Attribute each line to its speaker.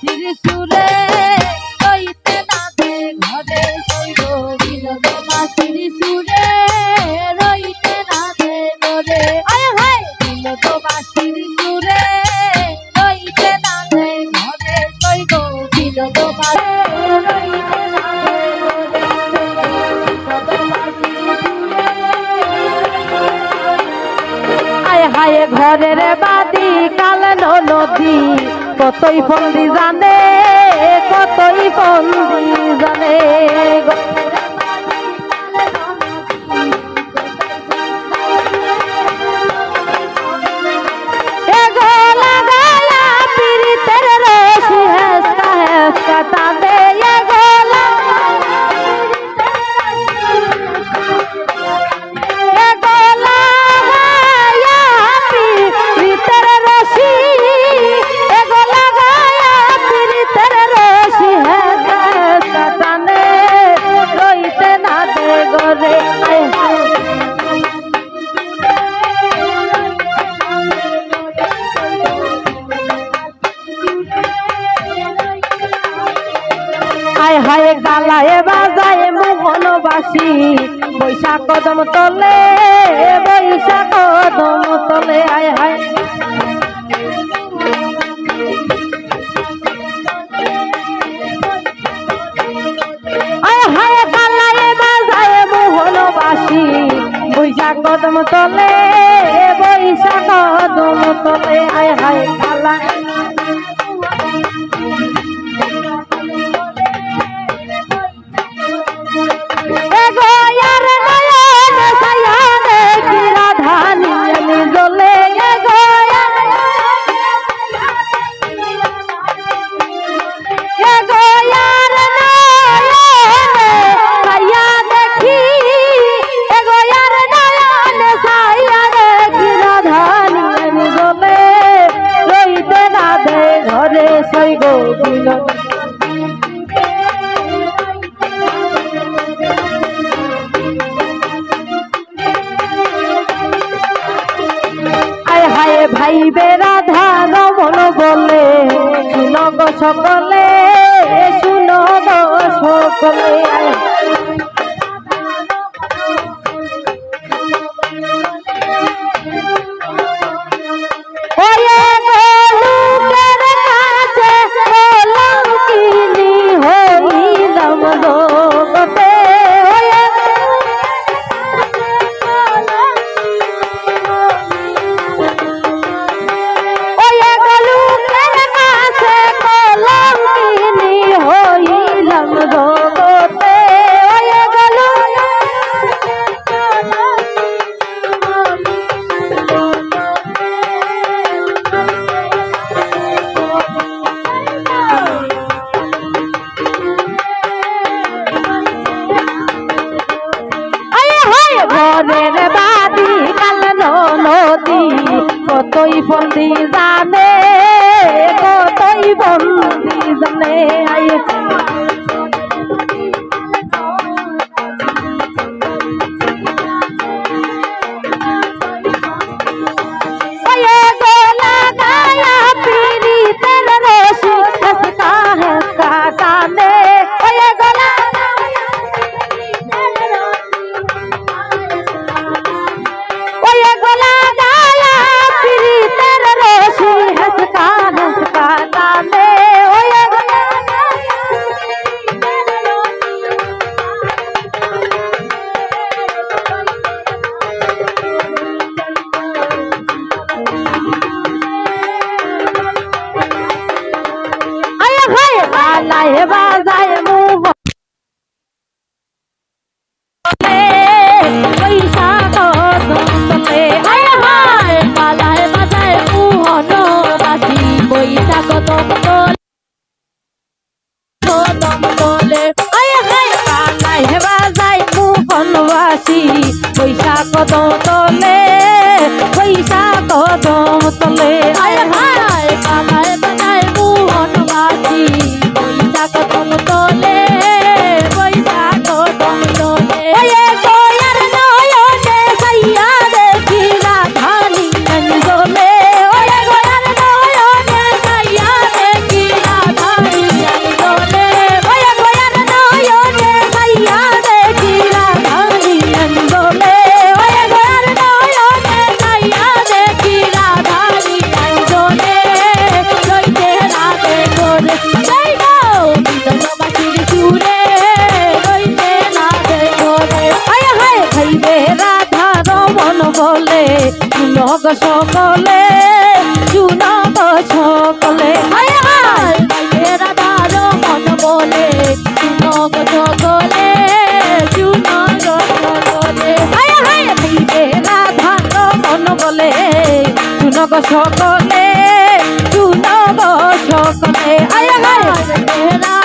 Speaker 1: বাঁশির সুরে রইতে না দে ঘরে শৈব বিনোদ বাঁশির সুরে রইতে না দে ঘরে আয় হায় বিনোদ বাঁশির সুরে রইতে না দে ঘরে শৈব বিনোদ রইতে না দে আয় হায় ঘরের বাদি কালেন নদী কতই ফন্দি জানে কতই ফন্দি জানে হায় গালায় বাজায় মোহনবাসী বৈশাখ কদম তলে বৈশাখ কদম তলে আয় হায় আয় হায় গালায় বাজায় মোহনবাসী বৈশাখ কদম তলে বৈশাখ কদম তলে আয় হায় গালা ভাই বেরাধা রমন বলে শুনো গো সকলে শুনো গো সকলে কতই বন্দি জানে কতই বন্দি জানে বৈশাখ কদম তলে বৈশাখ কদম তলে আয় হায় কালায় বাজায় মোহনবাসী বৈশাখ কদম তলে বৈশাখ কদম তলে গোয়ার নয়নে সাইয়া দেখি রাধানি নন্দলে গোয়ার নয়নে সাইয়া দেখি রাধানি
Speaker 2: শুনগ সকলে শুনগ সকলে
Speaker 1: হায় হায় মায়ের আধার মন বলে শুনগ সকলে শুনগ সকলে হায় হায়
Speaker 2: মায়ের আধার মন বলে শুনগ সকলে শুনগ সকলে আয় হায়
Speaker 1: মায়ের